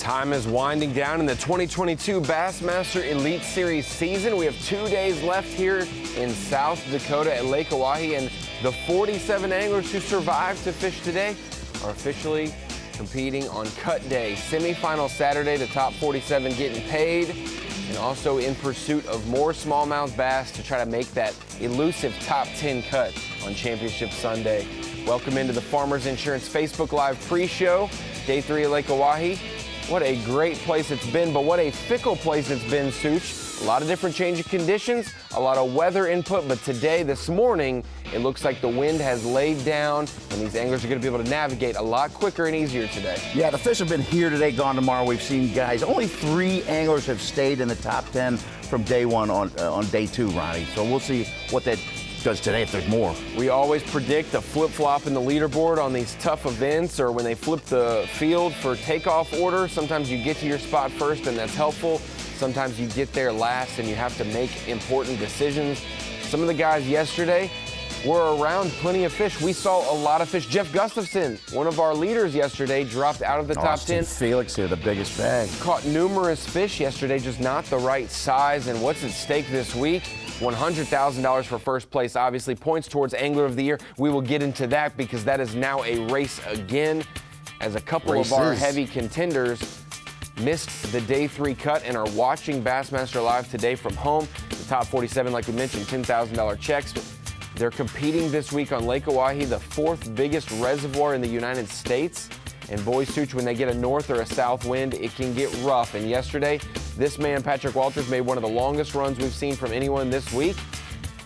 Time is winding down in the 2022 Bassmaster Elite Series season. We have 2 days left here in South Dakota at Lake Oahe, and the 47 anglers who survived to fish today are officially competing on cut day. Semifinal Saturday, the top 47 getting paid, and also in pursuit of more smallmouth bass to try to make that elusive top 10 cut on Championship Sunday. Welcome into the Farmers Insurance Facebook Live pre-show, day 3 at Lake Oahe. What a great place it's been, but what a fickle place it's been, Such. A lot of different change of conditions, a lot of weather input, but today, this morning, it looks like the wind has laid down, and these anglers are going to be able to navigate a lot quicker and easier today. Yeah, the fish have been here today, gone tomorrow. We've seen guys, only 3 anglers have stayed in the top 10 from day 1 on day 2, Ronnie. So we'll see what that does today if there's more. We always predict a flip-flop in the leaderboard on these tough events, or when they flip the field for takeoff order. Sometimes you get to your spot first, and that's helpful. Sometimes you get there last, and you have to make important decisions. Some of the guys yesterday were around plenty of fish. We saw a lot of fish. Jeff Gustafson, one of our leaders yesterday, dropped out of the top 10. Felix here, the biggest bag. Caught numerous fish yesterday, just not the right size. And what's at stake this week? $100,000 for first place, obviously. Points towards Angler of the Year. We will get into that because that is now a race again, as a couple of our heavy contenders missed the day 3 cut and are watching Bassmaster Live today from home. The top 47, like we mentioned, $10,000 checks. They're competing this week on Lake Oahe, the 4th biggest reservoir in the United States. And boys, Such, when they get a north or a south wind, it can get rough. And yesterday, this man, Patrick Walters, made one of the longest runs we've seen from anyone this week.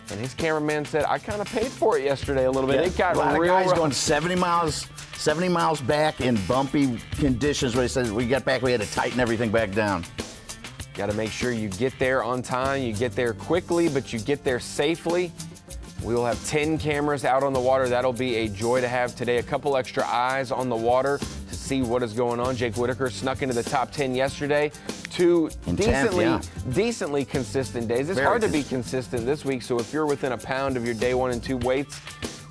And his cameraman said, I kind of paid for it yesterday a little bit. Yeah, It got a lot real of guys rough. going 70 miles back in bumpy conditions where he says we got back, we had to tighten everything back down. Got to make sure you get there on time, you get there quickly, but you get there safely. We will have 10 cameras out on the water. That'll be a joy to have today. A couple extra eyes on the water to see what is going on. Jake Whitaker snuck into the top 10 yesterday. 2 decently consistent days. It's hard to be consistent this week, so if you're within a pound of your day 1 and 2 weights,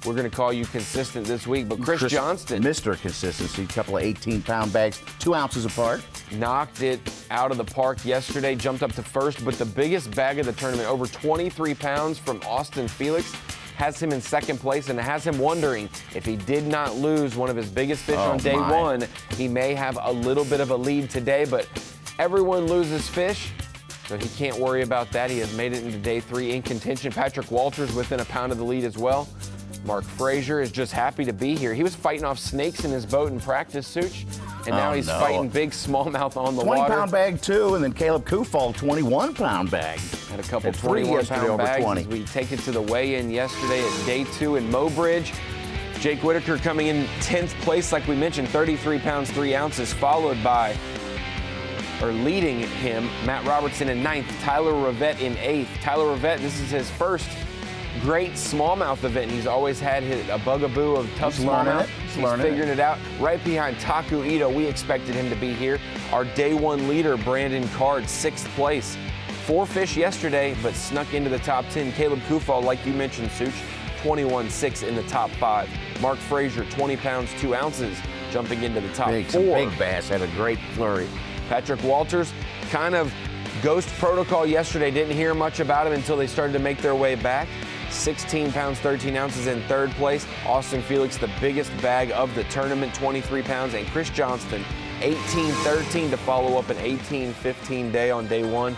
we're going to call you consistent this week. But Chris Johnston, Mr. Consistency, a couple of 18-pound bags, 2 ounces apart. Knocked it out of the park yesterday, jumped up to first, but the biggest bag of the tournament, over 23 pounds from Austin Felix, has him in second place, and it has him wondering if he did not lose one of his biggest fish on day 1, he may have a little bit of a lead today, but everyone loses fish, so he can't worry about that. He has made it into day 3 in contention. Patrick Walters within a pound of the lead as well. Mark Frazier is just happy to be here. He was fighting off snakes in his boat in practice, Such, and now he's fighting big smallmouth on the water. 20-pound bag, too, and then Caleb Kufal, 21-pound bag. Had a couple 21-pound bags over 20. as we take it to the weigh-in yesterday at day 2 in Mobridge. Jake Whitaker coming in 10th place, like we mentioned, 33 pounds, 3 ounces, followed by, or leading him, Matt Robertson in 9th, Tyler Rivette in 8th. Tyler Rivette, this is his first great smallmouth event. He's always had a bugaboo of tough smallmouth. He's figuring it out. Right behind Taku Ito, we expected him to be here. Our day 1 leader, Brandon Card, 6th place. 4 fish yesterday, but snuck into the top 10. Caleb Kufal, like you mentioned, Such, 21-6 in the top 5. Mark Frazier, 20 pounds, 2 ounces, jumping into the top 4. Big bass, had a great flurry. Patrick Walters, kind of ghost protocol yesterday. Didn't hear much about him until they started to make their way back. 16 pounds, 13 ounces in 3rd place. Austin Felix, the biggest bag of the tournament, 23 pounds. And Chris Johnston, 18-13 to follow up an 18-15 day on day 1.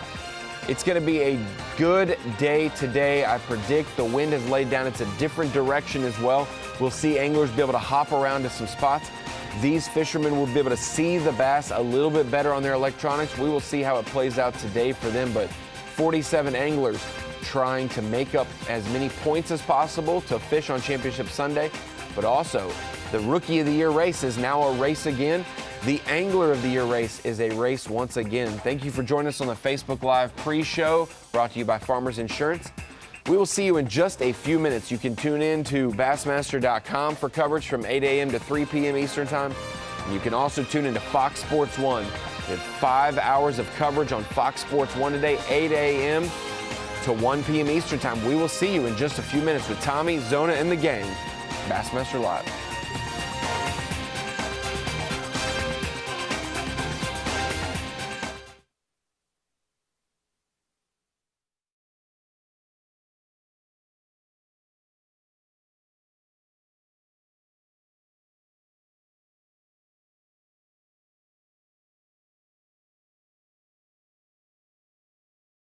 It's going to be a good day today. I predict the wind has laid down. It's a different direction as well. We'll see anglers be able to hop around to some spots. These fishermen will be able to see the bass a little bit better on their electronics. We will see how it plays out today for them, but 47 anglers trying to make up as many points as possible to fish on Championship Sunday, but also the Rookie of the Year race is now a race again. The Angler of the Year race is a race once again. Thank you for joining us on the Facebook Live pre-show, brought to you by Farmers Insurance. We will see you in just a few minutes. You can tune in to Bassmaster.com for coverage from 8 a.m. to 3 p.m. Eastern Time. And you can also tune into Fox Sports 1. We have 5 hours of coverage on Fox Sports 1 today, 8 a.m. to 1 p.m. Eastern Time. We will see you in just a few minutes with Tommy, Zona, and the gang. Bassmaster Live.